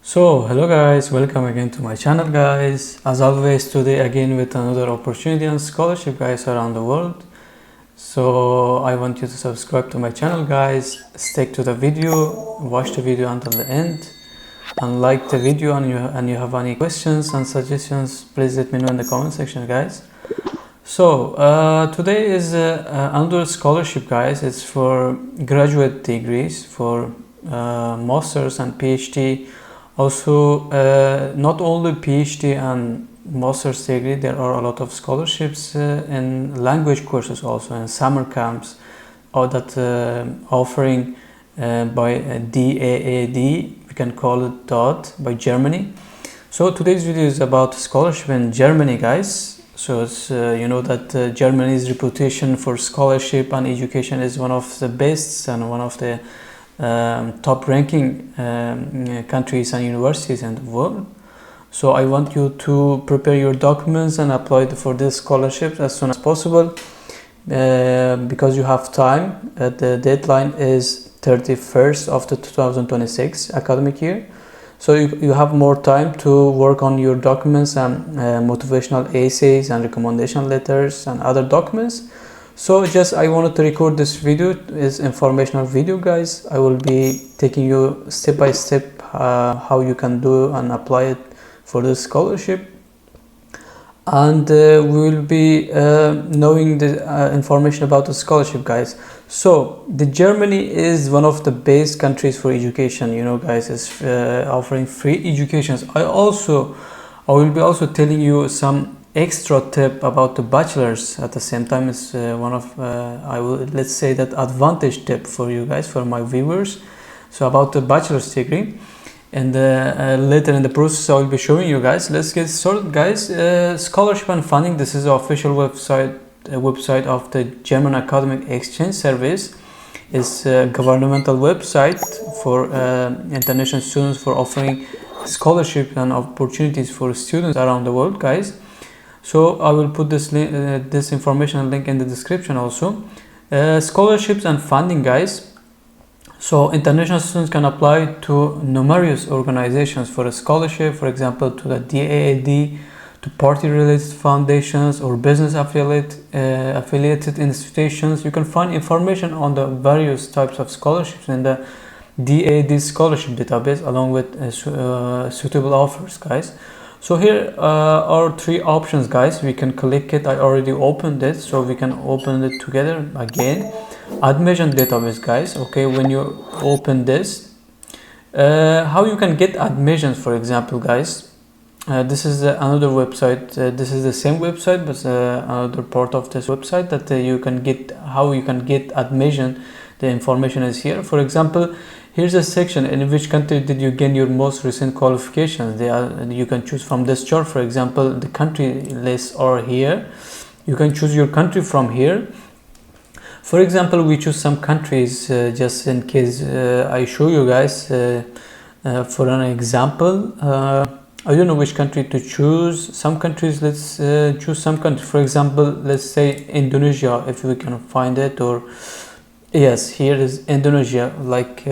So hello guys, welcome again to my channel guys. As always, today again with another opportunity and scholarship guys around the world. So I want you to subscribe to my channel guys, stick to the video, watch the video until the end, and like the video. And you have any questions and suggestions, please let me know in the comment section guys. So today is another scholarship guys. It's for graduate degrees, for masters and PhD. Also, not only PhD and master's degree, there are a lot of scholarships in language courses, also in summer camps, or that offering by DAAD, we can call it DAAD, by Germany. So today's video is about scholarship in Germany guys. So it's, you know that Germany's reputation for scholarship and education is one of the best and one of the top ranking countries and universities in the world. So I want you to prepare your documents and apply for this scholarship as soon as possible, because you have time. The deadline is 31st of the 2026 academic year. So you have more time to work on your documents and motivational essays and recommendation letters and other documents. So just I wanted to record this video. It's informational video guys. I will be taking you step by step how you can do and apply it for this scholarship, and we will be knowing the information about the scholarship guys. So the Germany is one of the best countries for education, you know guys. It's offering free educations. I will be also telling you some extra tip about the bachelor's at the same time. It's one of let's say that advantage tip for you guys, for my viewers. So about the bachelor's degree, and later in the process I will be showing you guys. Let's get started guys. Scholarship and funding, this is the official website of the German Academic Exchange Service. It's a governmental website for international students, for offering scholarship and opportunities for students around the world guys. So I will put this information link in the description also. Scholarships and funding guys. So international students can apply to numerous organizations for a scholarship, for example to the DAAD, to party related foundations or business affiliated institutions. You can find information on the various types of scholarships in the DAAD scholarship database, along with suitable offers guys. So here are three options guys. We can click it. I already opened it, so we can open it together again. Admission database guys. Okay, when you open this, how you can get admissions, for example guys. This is another website. This is the same website, but another part of this website that you can get, how you can get admission. The information is here. For example, here's a section: in which country did you gain your most recent qualifications? You can choose from this chart. For example, the country lists are here. You can choose your country from here. For example, we choose some countries just in case I show you guys. For an example, I don't know which country to choose. Some countries, let's choose some country. For example, let's say Indonesia, if we can find it. Or yes, here is Indonesia. Like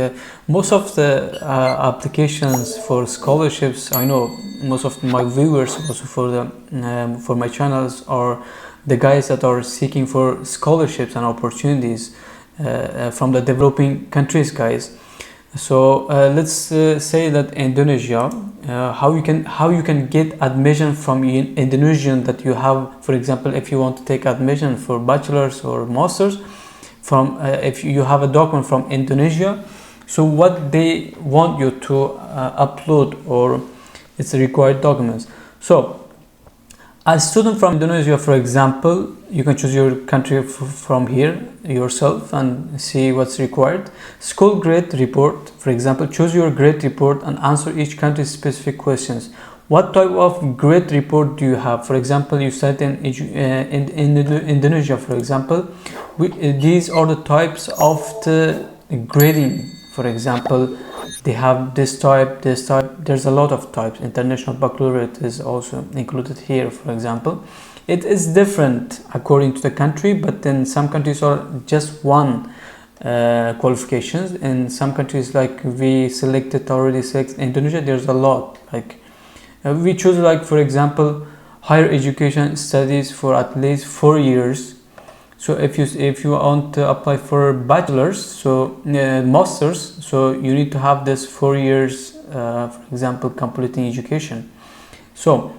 most of the applications for scholarships, I know most of my viewers also for my channels are the guys that are seeking for scholarships and opportunities from the developing countries guys. So let's say that Indonesia, how you can get admission from Indonesian that you have. For example, if you want to take admission for bachelor's or master's, from if you have a document from Indonesia, so what they want you to upload, or it's required documents. So a student from Indonesia, for example, you can choose your country from here yourself and see what's required. School grade report, for example, choose your grade report and answer each country's specific questions. What type of grade report do you have? For example, you studied in Indonesia, for example. These are the types of the grading. For example, they have this type, this type. There's a lot of types. International baccalaureate is also included here, for example. It is different according to the country, but then some countries are just one qualifications. In some countries, like we already selected Indonesia, there's a lot. Like we choose, like for example, higher education studies for at least 4 years. So if you want to apply for bachelor's, so master's, so you need to have this 4 years, for example, completing education. So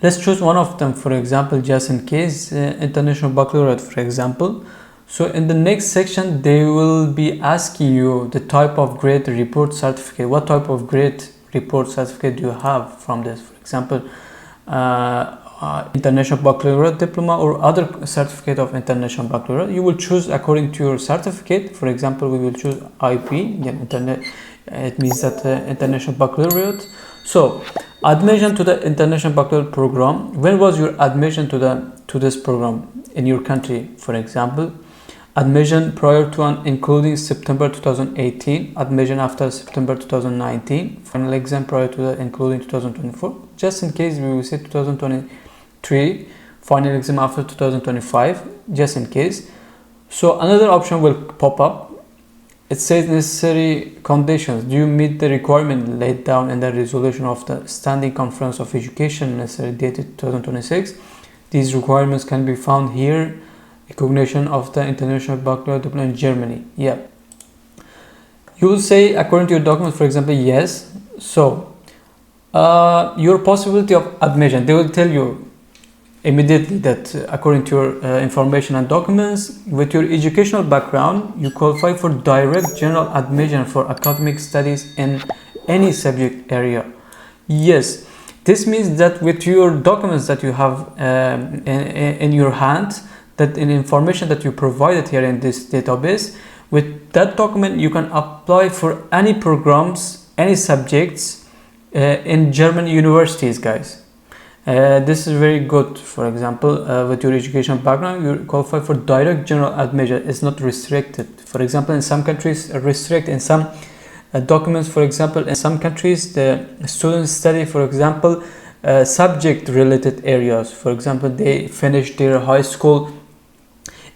let's choose one of them, for example, just in case, international baccalaureate, for example. So in the next section, they will be asking you the type of grade report certificate. What type of grade report certificate do you have from this? For example, international baccalaureate diploma or other certificate of international baccalaureate. You will choose according to your certificate. For example, we will choose IP. It means that international baccalaureate. So admission to the international baccalaureate program. When was your admission to this program in your country? For example, admission prior to and including September 2018, admission after September 2019, final exam prior to that including 2024. Just in case we will say 2023, final exam after 2025, just in case. So another option will pop up. It says necessary conditions. Do you meet the requirement laid down in the resolution of the Standing Conference of Education necessary dated 2026? These requirements can be found here. Recognition of the international baccalaureate diploma in Germany. Yeah. You will say according to your document, for example, yes. So your possibility of admission, they will tell you immediately that according to your information and documents, with your educational background, you qualify for direct general admission for academic studies in any subject area. Yes, this means that with your documents that you have in your hand, that in information that you provided here in this database, with that document you can apply for any programs, any subjects in German universities, guys. This is very good. For example, with your education background, you qualify for direct general admission. It's not restricted. For example, in some countries restrict, in some documents, for example, in some countries the students study, for example, subject related areas. For example, they finish their high school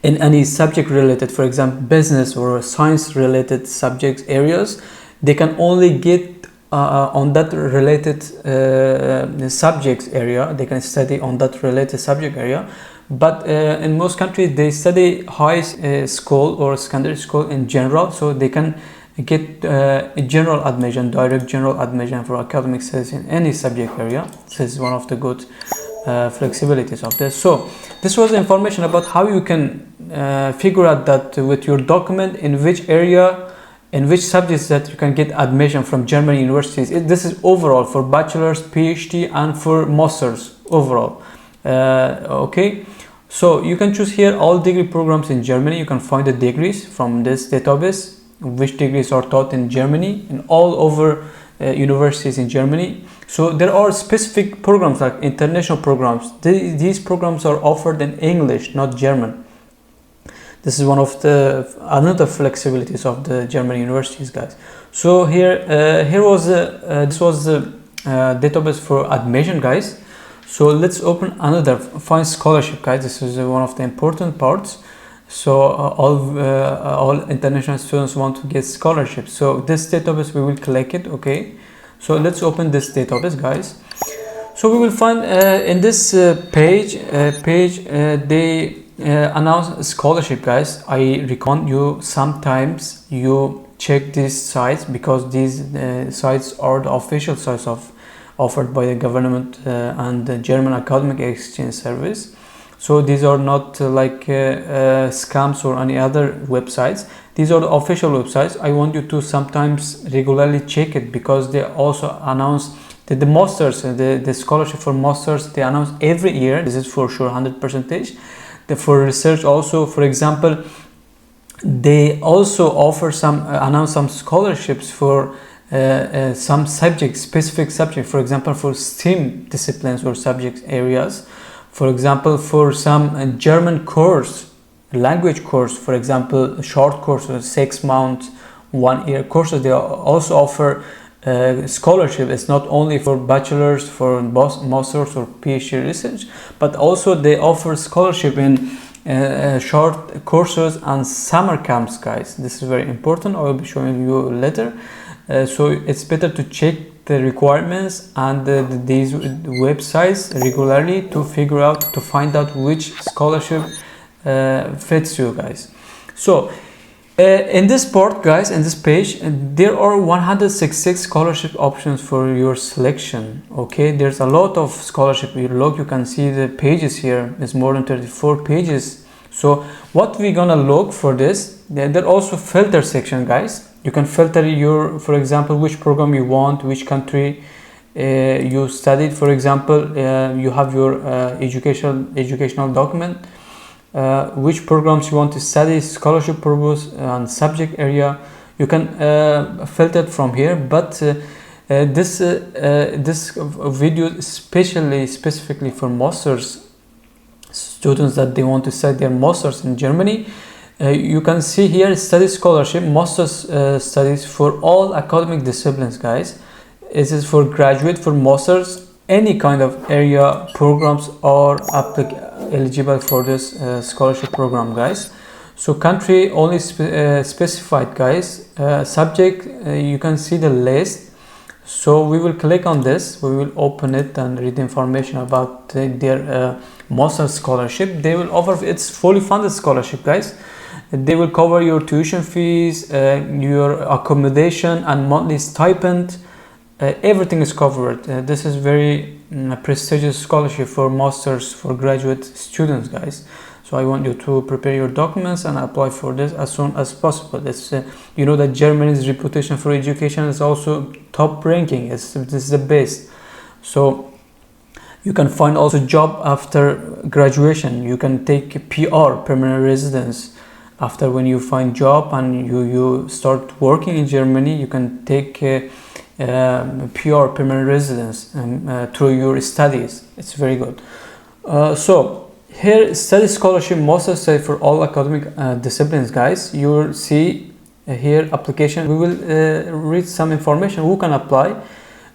in any subject related, for example, business or science related subjects areas. They can only get on that related subjects area. They can study on that related subject area. But in most countries they study high school or secondary school in general, so they can get a general admission, direct general admission for academic studies in any subject area. This is one of the good flexibilities of this. So this was information about how you can figure out that with your document in which area, in which subjects that you can get admission from German universities. This is overall for bachelor's, PhD, and for masters overall. Okay, so you can choose here all degree programs in Germany. You can find the degrees from this database, which degrees are taught in Germany and all over universities in Germany. So there are specific programs like international programs. These programs are offered in English, not German. This is one of the another flexibilities of the German universities, guys. So here this was the database for admission, guys. So let's open another, find scholarship, guys. This is one of the important parts. So all international students want to get scholarships. So this database, we will click it. Okay, so let's open this database, guys. So we will find in this page they announce a scholarship, guys. I recommend you sometimes you check these sites, because these sites are the official sites offered by the government and the German Academic Exchange Service. So these are not like scams or any other websites. These are the official websites. I want you to sometimes regularly check it, because they also announce that the masters, the scholarship for masters, they announce every year. This is for sure 100%. For research also, for example, they also offer announce some scholarships for some subjects, specific subjects, for example, for STEM disciplines or subject areas. For example, for some German course, language course, for example, short courses, 6 months, 1 year courses, they also offer scholarship. It's not only for bachelor's, for masters or PhD research, but also they offer scholarship in short courses and summer camps, guys. This is very important. I will be showing you later. So it's better to check the requirements and these websites regularly to find out which scholarship fits you, guys. So in this part, guys, in this page, there are 166 scholarship options for your selection. Okay, there's a lot of scholarship. You can see the pages here. It's more than 34 pages. So what we're gonna look for this, there also filter section, guys. You can filter for example, which program you want, which country you studied. For example, you have your educational document, which programs you want to study, scholarship purpose and subject area. You can filter it from here, but this video is specifically for masters students that they want to study their masters in Germany. You can see here study scholarship, master's studies for all academic disciplines, guys. This is for graduate, for masters, any kind of area programs are eligible for this scholarship program, guys. So country only specified, guys. Subject, you can see the list. So we will click on this, we will open it and read information about their master's scholarship. They will offer, it's fully funded scholarship, guys. They will cover your tuition fees, your accommodation and monthly stipend. Everything is covered. This is very prestigious scholarship for masters, for graduate students, guys. So I want you to prepare your documents and apply for this as soon as possible. It's you know that Germany's reputation for education is also top ranking. This is the best. So you can find also job after graduation. You can take PR, permanent residence. After when you find job and you start working in Germany, you can take PR, permanent residence through your studies. It's very good. So here, study scholarship, master's study for all academic disciplines, guys. You will see here application. We will read some information. Who can apply?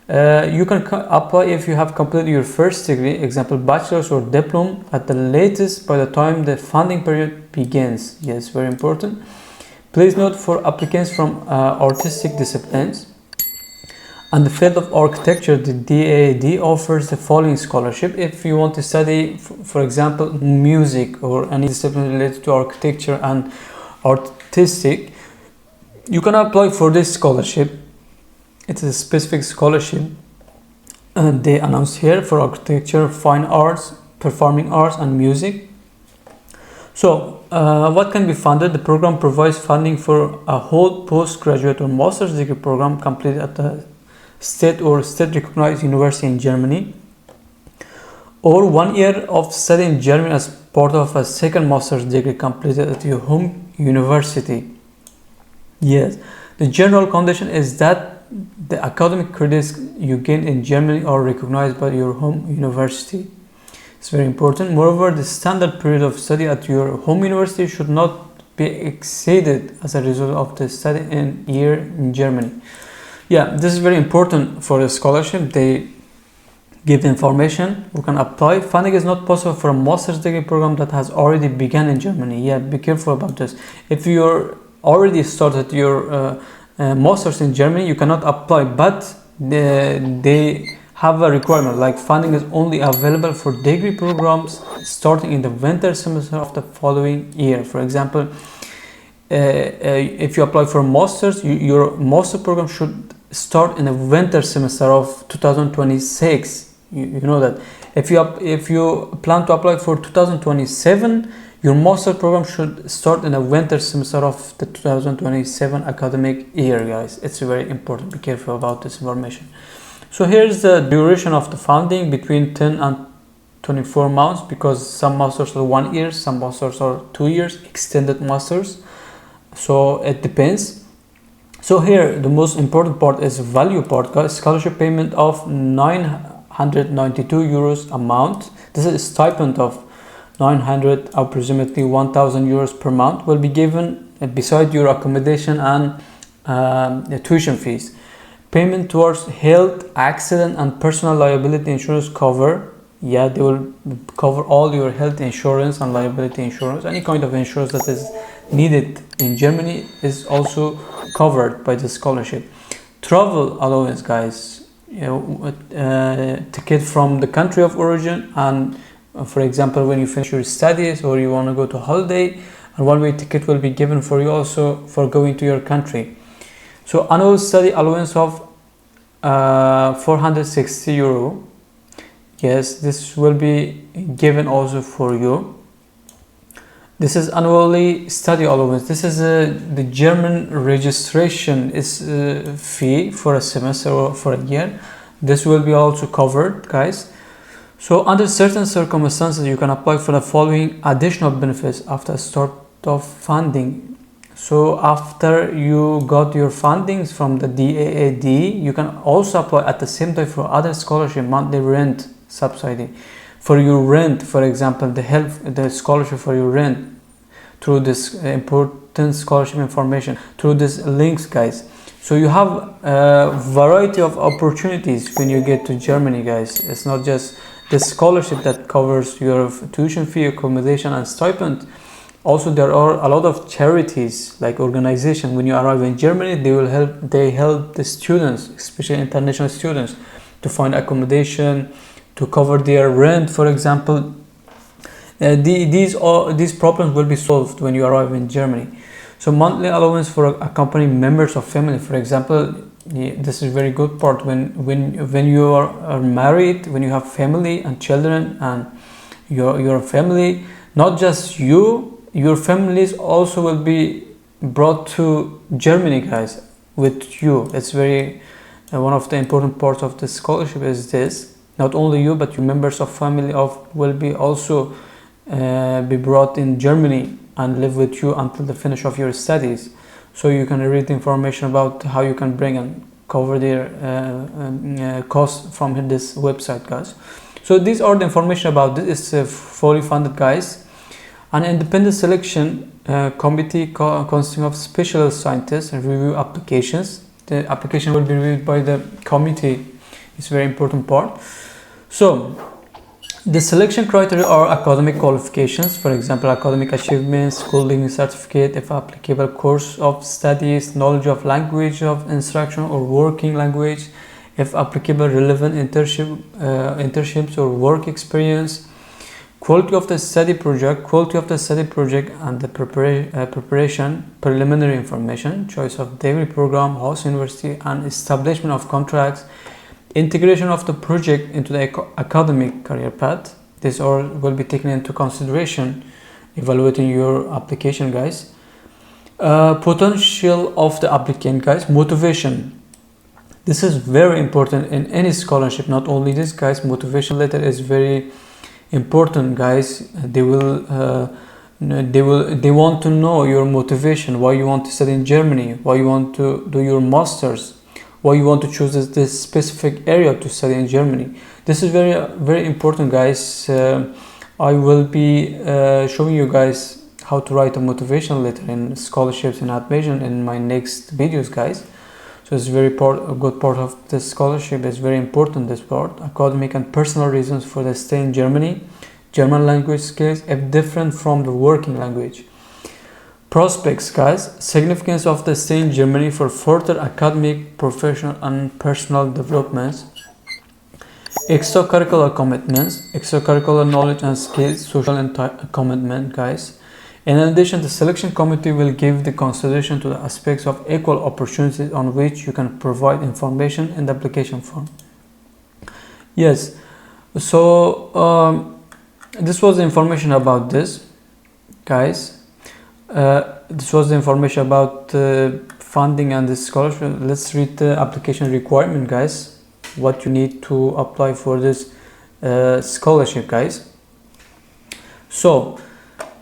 You can apply if you have completed your first degree, example bachelor's or diploma, at the latest by the time the funding period begins. Yes, very important. Please note for applicants from artistic disciplines and the field of architecture, the DAAD offers the following scholarship. If you want to study, for example, music or any discipline related to architecture and artistic, you can apply for this scholarship. It is a specific scholarship they announced here for architecture, fine arts, performing arts and music. So what can be funded? The program provides funding for a whole postgraduate or master's degree program completed at the state or state recognized university in Germany, or 1 year of study in Germany as part of a second master's degree completed at your home university. Yes, the general condition is that the academic credits you gain in Germany are recognized by your home university. It's very important. Moreover, the standard period of study at your home university should not be exceeded as a result of the study year in Germany. Yeah, this is very important for a scholarship. They give the information who can apply. Funding is not possible for a master's degree program that has already begun in Germany. Yeah, be careful about this. If you're already started your master's in Germany, you cannot apply, but they have a requirement like funding is only available for degree programs starting in the winter semester of the following year. For example, if you apply for a master's, your master program should start in the winter semester of 2026. You know that. If you plan to apply for 2027, your master program should start in the winter semester of the 2027 academic year, guys. It's very important. Be careful about this information. So here's the duration of the funding, between 10 and 24 months, because some masters are 1 year, some masters are 2 years, extended masters. So it depends. So here the most important part is value part, guys. Scholarship payment of 992 euros amount. This is a stipend of 900, approximately 1000 euros per month, will be given beside your accommodation and tuition fees. Payment towards health, accident and personal liability insurance cover. Yeah, they will cover all your health insurance and liability insurance. Any kind of insurance that is needed in Germany is also covered by the scholarship. Travel allowance, guys, ticket from the country of origin, and for example, when you finish your studies or you want to go to holiday, and one-way ticket will be given for you also for going to your country. So annual study allowance of 460 euro. Yes, this will be given also for you. This is annually study allowance. This is the German registration is fee for a semester or for a year. This will be also covered, guys. So under certain circumstances, you can apply for the following additional benefits after start of funding. So after you got your fundings from the DAAD, you can also apply at the same time for other scholarship, monthly rent subsidy. For your rent, for example, the scholarship for your rent through this important scholarship information, through these links, guys. So you have a variety of opportunities when you get to Germany, guys. It's not just the scholarship that covers your tuition fee, accommodation, and stipend. Also, there are a lot of charities like organizations. When you arrive in Germany, they help the students, especially international students, to find accommodation, to cover their rent, for example. These problems will be solved when you arrive in Germany. So monthly allowance for accompanying members of family, for example, this is very good part when you are married, when you have family and children and your family, not just you, your families also will be brought to Germany, guys, with you. It's very one of the important parts of the scholarship is this. Not only you, but your members of family will be also be brought in Germany and live with you until the finish of your studies. So you can read information about how you can bring and cover their costs from this website, guys. So these are the information about this. It's fully funded, guys. An independent selection committee consisting of specialist scientists review applications. The application will be reviewed by the committee. It's a very important part. So the selection criteria are academic qualifications, for example, academic achievements, school leaving certificate, if applicable, course of studies, knowledge of language of instruction or working language, if applicable, relevant internships or work experience, quality of the study project and the preparation, preliminary information, choice of degree program, house university, and establishment of contracts, integration of the project into the academic career path. This all will be taken into consideration evaluating your application, guys. Potential of the applicant, guys. Motivation. This is very important in any scholarship. Not only this, guys. Motivation letter is very important, guys. They want to know your motivation, why you want to study in Germany, why you want to do your masters, why you want to choose this specific area to study in Germany. This is very important, guys. I will be showing you guys how to write a motivation letter in scholarships and admission in my next videos, guys. So it's a good part of the scholarship. Is very important, this part. Academic and personal reasons for the stay in Germany. German language skills if different from the working language. Prospects, guys. Significance of the stay in Germany for further academic, professional and personal developments. Extracurricular commitments, extracurricular knowledge and skills, social commitment, guys. In addition, the selection committee will give the consideration to the aspects of equal opportunities on which you can provide information in the application form. Yes, so this was the information about this, guys. This was the information about funding and the scholarship. Let's read the application requirement, guys. What you need to apply for this scholarship, guys. So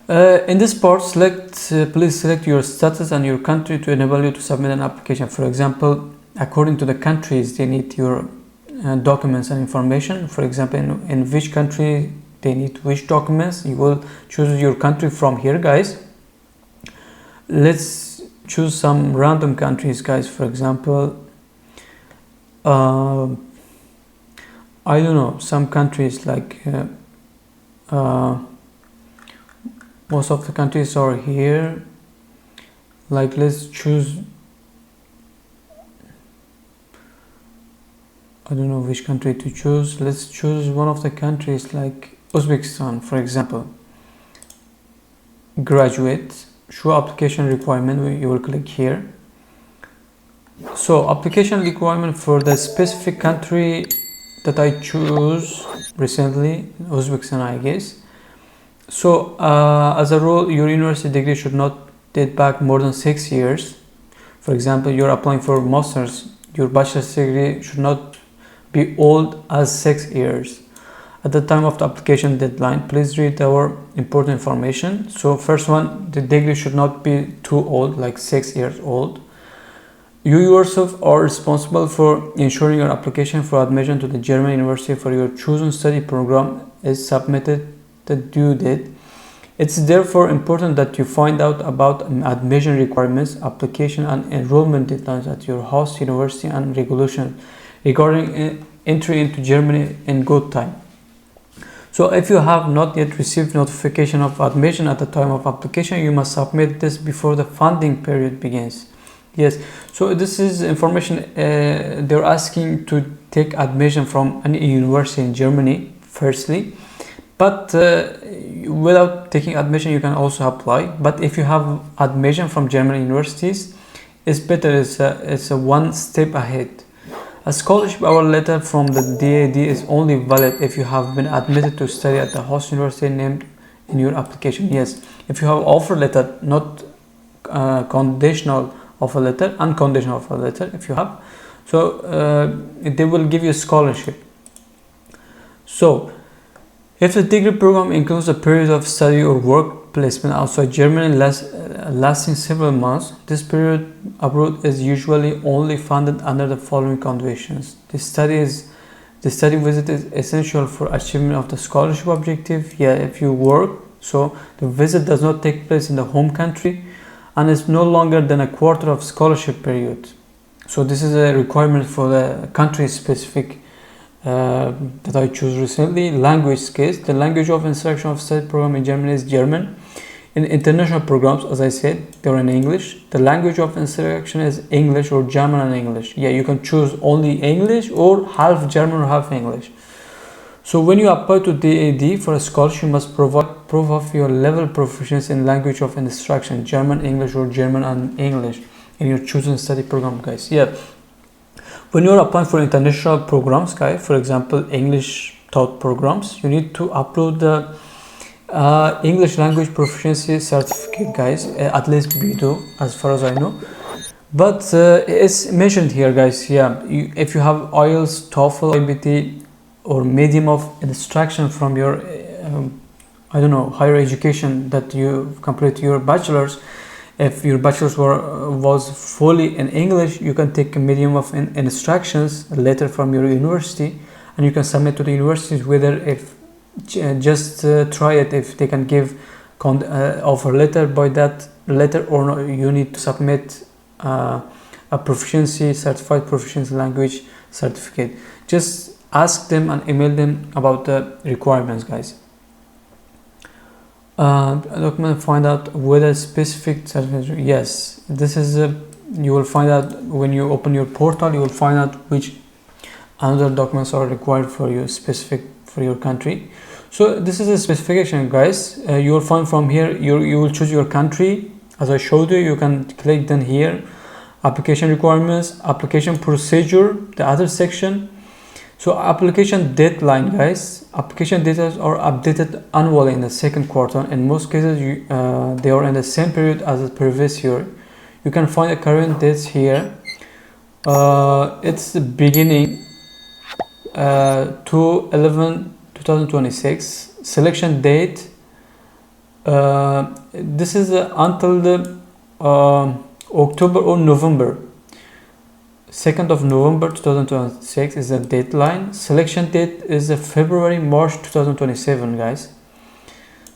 in this part, please select your status and your country to enable you to submit an application. For example, according to the countries, they need your documents and information. For example, in which country they need which documents, you will choose your country from here, guys. Let's choose some random countries, guys. For example, I don't know, some countries like most of the countries are here. Like, let's choose, I don't know which country to choose. Let's choose one of the countries like Uzbekistan, for example. Graduate, show application requirement, you will click here. So application requirement for the specific country that I choose recently, Uzbekistan, I guess. So as a rule, your university degree should not date back more than 6 years. For example, you're applying for master's, your bachelor's degree should not be old as 6 years. At the time of the application deadline, please read our important information. So first one, the degree should not be too old, like 6 years old. You yourself are responsible for ensuring your application for admission to the German university for your chosen study program is submitted the due date. It's therefore important that you find out about admission requirements, application and enrollment deadlines at your host university and regulations regarding entry into Germany in good time. So if you have not yet received notification of admission at the time of application, you must submit this before the funding period begins. Yes, so this is information they're asking to take admission from any university in Germany firstly, but without taking admission you can also apply. But if you have admission from German universities, it's better, it's a one step ahead. A scholarship or letter from the DAAD is only valid if you have been admitted to study at the host university named in your application. Yes, if you have offer letter, not conditional offer letter, unconditional offer letter if you have, so they will give you a scholarship. So if the degree program includes a period of study or work placement outside Germany lasting several months, this period abroad is usually only funded under the following conditions. The study visit is essential for achievement of the scholarship objective. Yeah, if you work, so the visit does not take place in the home country and is no longer than a quarter of scholarship period. So this is a requirement for the country specific that I choose recently. Language case, the language of instruction of study program in Germany is German. In international programs, as I said, they're in English. The language of instruction is English or German and English. Yeah, you can choose only English or half German or half English. So when you apply to DAAD for a scholarship, you must provide proof of your level of proficiency in language of instruction, German, English or German and English in your chosen study program, guys. Yeah. When you're applying for international programs, guys, for example, English taught programs, you need to upload the English language proficiency certificate, guys. At least we do, as far as I know. But it's mentioned here, guys. Yeah, if you have IELTS, TOEFL, IBT, or medium of instruction from your I don't know, higher education that you complete your bachelor's. If your bachelor's was fully in English, you can take a medium of instructions, a letter from your university, and you can submit to the universities whether if just try it if they can give offer letter by that letter or not. You need to submit a proficiency, certified proficiency language certificate. Just ask them and email them about the requirements, guys. Document, find out whether specific certificate. Yes, this is you will find out when you open your portal. You will find out which other documents are required for you, specific for your country. So this is a specification, guys. You will find from here. You will choose your country as I showed you. You can click then here, application requirements, application procedure, the other section. So application deadline, guys. Application details are updated annually in the second quarter. In most cases, they are in the same period as the previous year. You can find the current dates here. It's the beginning 2/11/2026. Selection date. This is until the October or November. 2nd of November 2026 is the deadline. Selection date is February, March 2027, guys.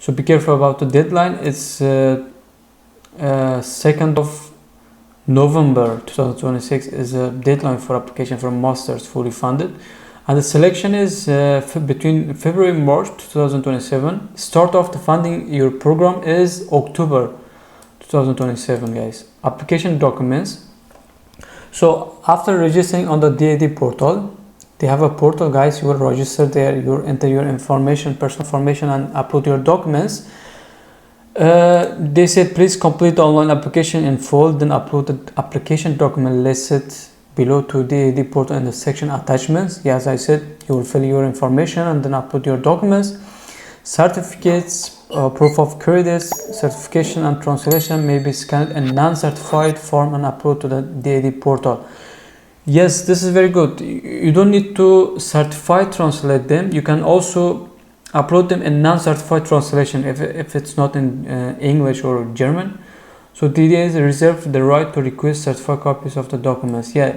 So be careful about the deadline. It's 2nd of November 2026 is a deadline for application for masters fully funded. and the selection is between February and March 2027. Start of the funding your program is October 2027, guys. Application documents. So after registering on the DAAD portal, they have a portal, guys. You will register there, you enter your information, personal information, and upload your documents. They said please complete the online application in full, then upload the application document listed below to DAAD portal in the section attachments. Yeah, as I said, you will fill your information and then upload your documents. Certificates, proof of credits, certification and translation may be scanned in non-certified form and upload to the DAAD portal. Yes, this is very good. You don't need to translate them. You can also upload them in non-certified translation if it's not in English or German. So DAAD reserve the right to request certified copies of the documents. Yeah,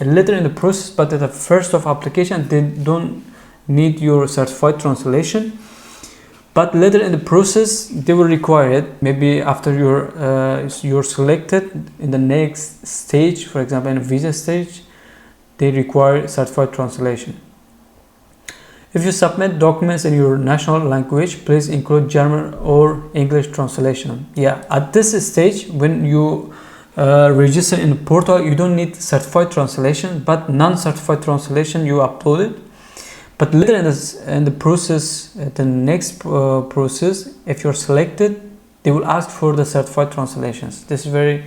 later in the process, but at the first of application, they don't need your certified translation. But later in the process, they will require it. Maybe after you're selected in the next stage, for example, in a visa stage, they require certified translation. If you submit documents in your national language, please include German or English translation. Yeah, at this stage, when you register in the portal, you don't need certified translation, but non-certified translation you upload it. But later in the process, the next process, if you're selected, they will ask for the certified translations. This is very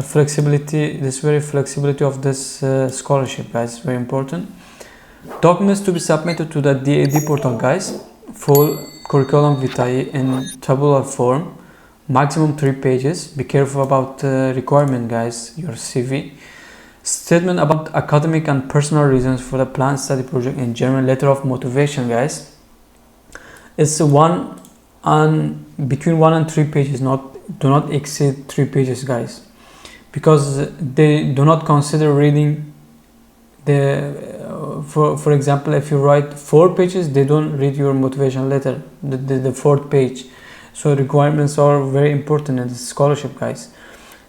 flexibility. This very flexibility of this scholarship, guys, is very important. Documents to be submitted to the DAAD portal, guys. Full curriculum vitae in tabular form, maximum 3 pages. Be careful about requirement, guys. Your CV. Statement about academic and personal reasons for the planned study project in German. Letter of motivation, guys. It's between 1 and 3 pages. Do not exceed 3 pages, guys, because they do not consider reading the. For example, if you write 4 pages, they don't read your motivation letter, the 4th page. So requirements are very important in the scholarship, guys.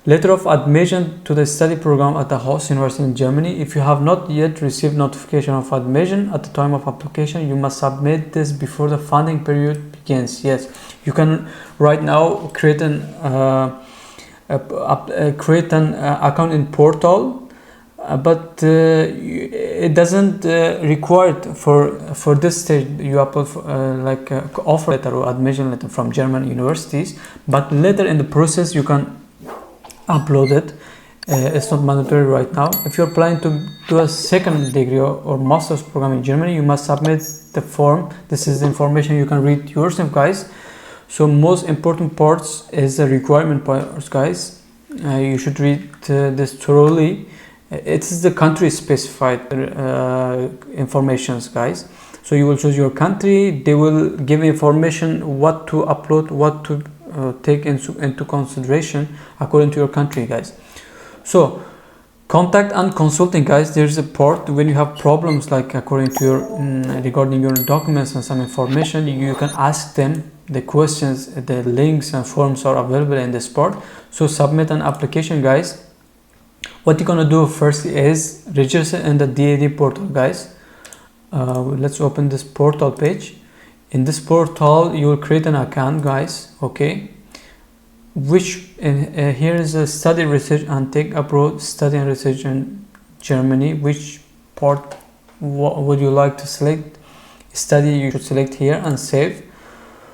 Letter of admission to the study program at the host university in Germany. If you have not yet received notification of admission at the time of application, you must submit this before the funding period begins. Yes, you can right now create an account in portal. But it doesn't require for this stage you upload offer letter or admission letter from German universities. But later in the process you can upload it. It's not mandatory right now. If you're planning to do a second degree or master's program in Germany, you must submit the form. This is the information you can read yourself, guys. So most important parts is the requirement parts, guys. You should read this thoroughly. It is the country specified informations, guys. So you will choose your country. They will give information what to upload, what to take into consideration according to your country, guys. So contact and consulting, guys. There's a part when you have problems like according to your regarding your documents and some information, you can ask them the questions. The links and forms are available in this part. So submit an application, guys. What you're gonna do first is register in the DAAD portal, guys. Let's open this portal page. In this portal, you will create an account, guys. Okay. Here is a study, research and take abroad, study and research in Germany. Which part would you like to select? Study, you should select here and save.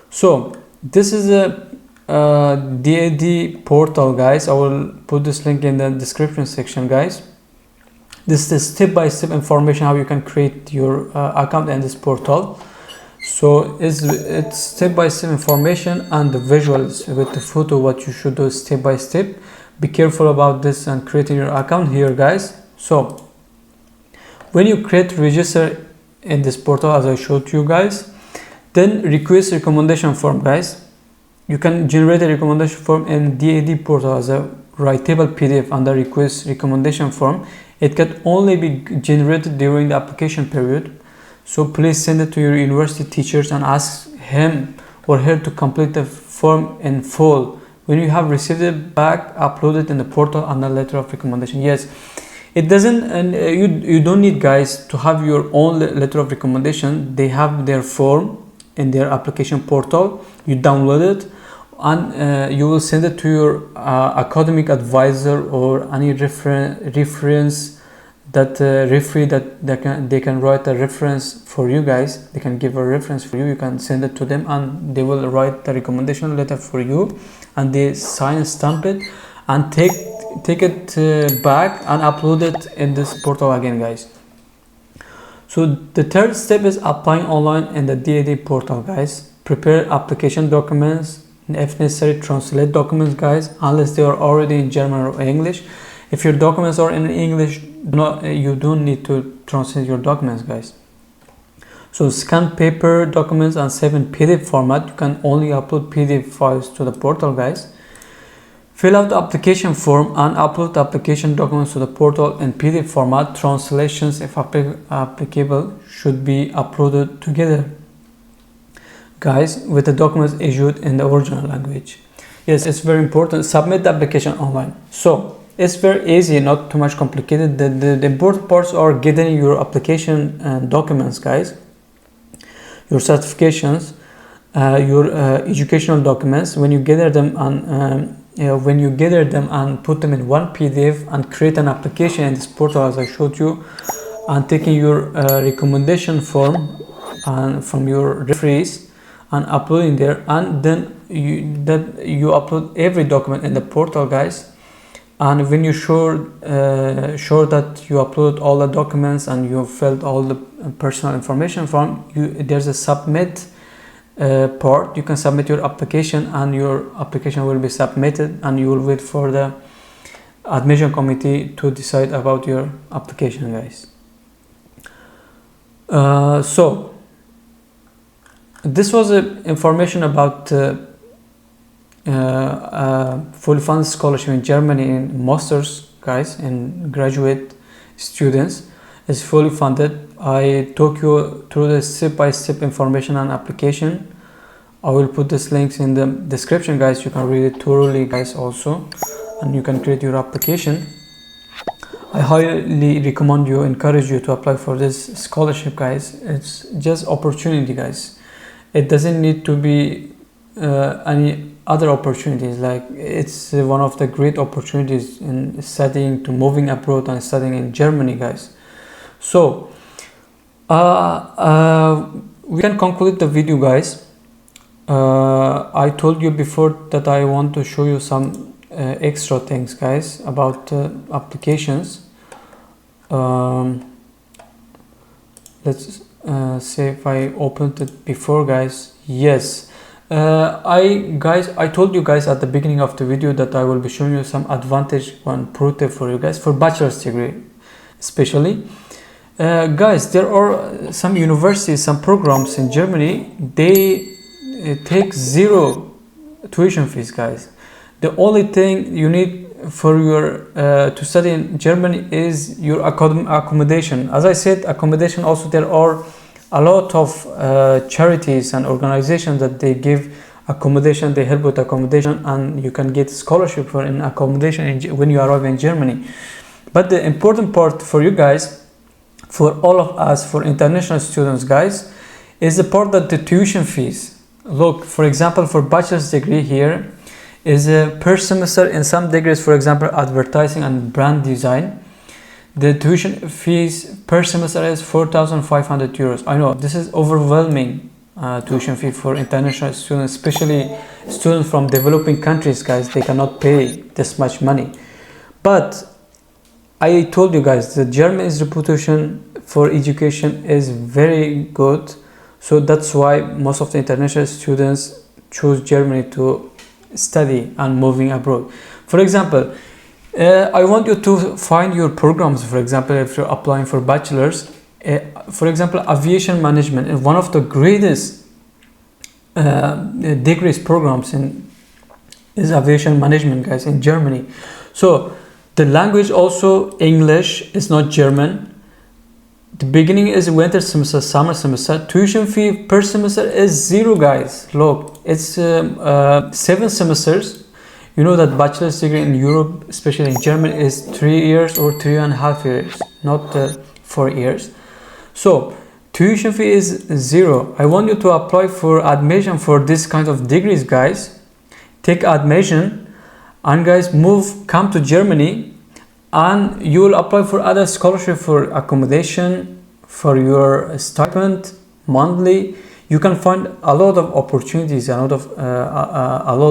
So this is a DAAD portal, guys. I will put this link in the description section, guys. This is the step-by-step information how you can create your account in this portal. So it's step-by-step information and the visuals with the photo what you should do step-by-step. Be careful about this and creating your account here, guys. So when you register in this portal as I showed you, guys, then request recommendation form, guys. You can generate a recommendation form in DAAD portal as a writable PDF under request recommendation form. It can only be generated during the application period. So please send it to your university teachers and ask him or her to complete the form in full. When you have received it back, upload it in the portal under letter of recommendation. Yes, It doesn't, and you don't need, guys, to have your own letter of recommendation. They have their form in their application portal. You download it, and you will send it to your academic advisor or any reference that referee that they can write a reference for you guys. They can give a reference for you. You can send it to them, and they will write the recommendation letter for you, and they sign and stamp it and take it back and upload it in this portal again, guys. So the third step is applying online in the DAAD portal, guys. Prepare application documents, if necessary translate documents, guys, unless they are already in German or English. If your documents are in English, you don't need to translate your documents, guys. So scan paper documents and save in PDF format. You can only upload PDF files to the portal, guys. Fill out the application form and upload the application documents to the portal in PDF format. Translations, if applicable, should be uploaded together, guys, with the documents issued in the original language. Yes, it's very important. Submit the application online. So it's very easy, not too much complicated. The important parts are getting your application documents, guys, your certifications, your educational documents. When you gather them and put them in one PDF and create an application in this portal as I showed you, and taking your recommendation form and from your referees and uploading there, and then you upload every document in the portal, guys. And when you sure that you upload all the documents and you filled all the personal information form, there's a submit part. You can submit your application, and your application will be submitted, and you will wait for the admission committee to decide about your application, guys. So this was information about fully funded scholarship in Germany in masters, guys, and graduate students. Is fully funded. I took you through the step-by-step information and application. I will put these links in the description, guys. You can read it thoroughly, guys, also, and you can create your application. I highly recommend you, encourage you to apply for this scholarship, guys. It's just opportunity, guys. It doesn't need to be any other opportunities. Like, it's one of the great opportunities in studying, to moving abroad and studying in Germany, guys. So we can conclude the video, guys. I told you before that I want to show you some extra things, guys, about applications. Let's see if I opened it before, guys. Yes, I told you guys at the beginning of the video that I will be showing you some advantage and pro tip for you guys for bachelor's degree, especially. Guys, there are some universities, some programs in Germany, they take zero tuition fees, guys. The only thing you need for your to study in Germany is your accommodation. As I said, accommodation also, there are a lot of charities and organizations that they give accommodation, they help with accommodation, and you can get scholarship for an accommodation when you arrive in Germany. But the important part for you guys, for all of us, for international students, guys, is the part that the tuition fees. Look, for example, for bachelor's degree here is per semester in some degrees, for example, advertising and brand design, the tuition fees per semester is 4,500 euros. I know this is overwhelming tuition fee for international students, especially students from developing countries, guys. They cannot pay this much money. But I told you guys, the German's reputation for education is very good. So that's why most of the international students choose Germany to study and moving abroad. For example, I want you to find your programs. For example, if you're applying for bachelor's, for example, aviation management is one of the greatest degrees programs is aviation management, guys, in Germany. So the language also English, is not German. The beginning is winter semester, summer semester. Tuition fee per semester is zero, guys. Look, it's 7 semesters. You know that bachelor's degree in Europe, especially in Germany, is 3 years or 3.5 years, not 4 years. So tuition fee is 0. I want you to apply for admission for this kind of degrees, guys. Take admission and guys come to Germany, and you will apply for other scholarship for accommodation, for your stipend monthly. You can find a lot of opportunities, a lot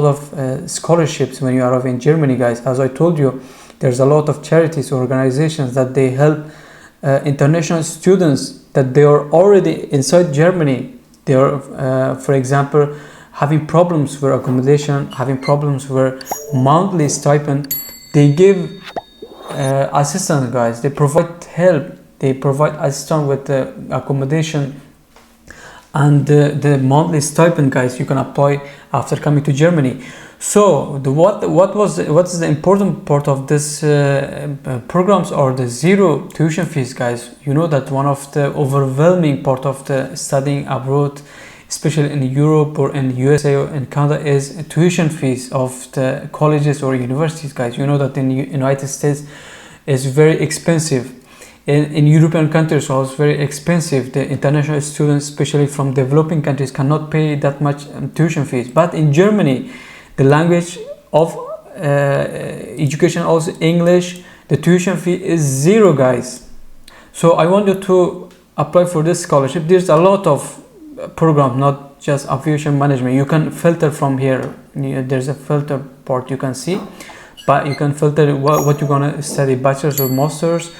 of scholarships when you arrive in Germany, guys. As I told you, there's a lot of charities, organizations that they help international students that they are already inside Germany. They are, for example, having problems with accommodation, having problems with monthly stipend. They give assistance, guys. They provide help. They provide assistance with the accommodation and the monthly stipend, guys. You can apply after coming to Germany. So what is the important part of this programs or the 0 tuition fees, guys? You know that one of the overwhelming part of the studying abroad, especially in Europe or in USA or in Canada, is tuition fees of the colleges or universities, guys. You know that in United States is very expensive. In European countries also very expensive. The international students, especially from developing countries, cannot pay that much tuition fees. But in Germany, the language of education also English, the tuition fee is 0, guys. So I want you to apply for this scholarship. There's a lot of programs, not just aviation management. You can filter from here. There's a filter part you can see, but you can filter what you're gonna study, bachelor's or master's,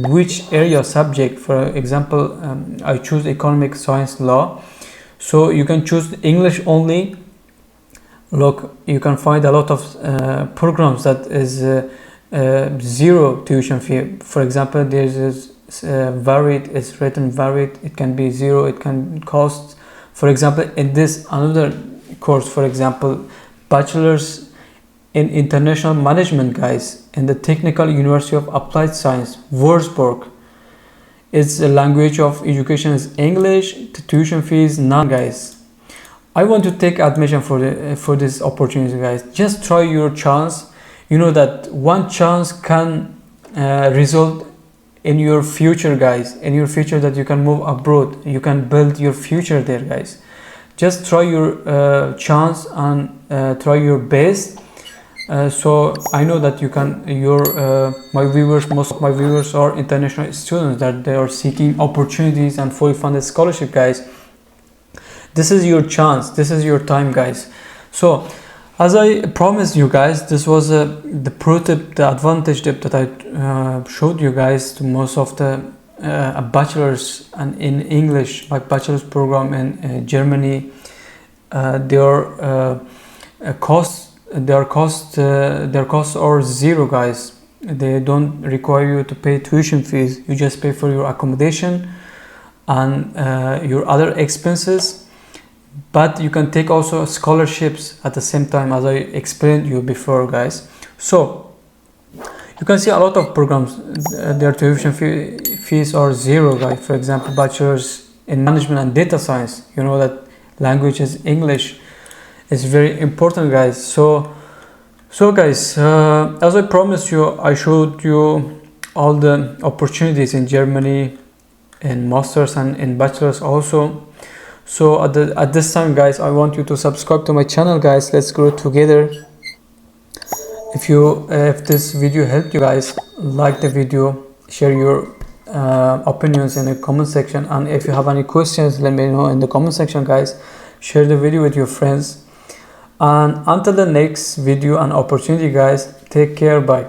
which area subject. For example, I choose economic science law, so you can choose English only. Look, you can find a lot of programs that is 0 tuition fee. For example, there's varied, it's written varied, it can be 0, it can cost. For example, in this another course, for example, bachelor's in international management, guys, in the Technical University of Applied Science, Würzburg. Its language of education is English. The tuition fee is none, guys. I want to take admission for this opportunity, guys. Just try your chance. You know that one chance can result in your future, guys. In your future, that you can move abroad. You can build your future there, guys. Just try your chance and try your best. So I know that you can. Most of my viewers are international students that they are seeking opportunities and fully funded scholarship, guys. This is your chance. This is your time, guys. So as I promised you guys, this was the pro tip, the advantage tip that I showed you guys to most of the bachelors and in English, like bachelor's program in Germany. Their costs are 0, guys. They don't require you to pay tuition fees. You just pay for your accommodation and your other expenses. But you can take also scholarships at the same time, as I explained you before, guys. So you can see a lot of programs, their tuition fees are 0, guys. For example, bachelor's in management and data science. You know that language is English. It's very important, guys. So guys, as I promised you, I showed you all the opportunities in Germany, in masters and in bachelor's also. So at this time, guys, I want you to subscribe to my channel, guys. Let's grow together. If this video helped you guys, like the video, share your opinions in the comment section, and if you have any questions, let me know in the comment section, guys. Share the video with your friends, and until the next video and opportunity, guys, take care. Bye.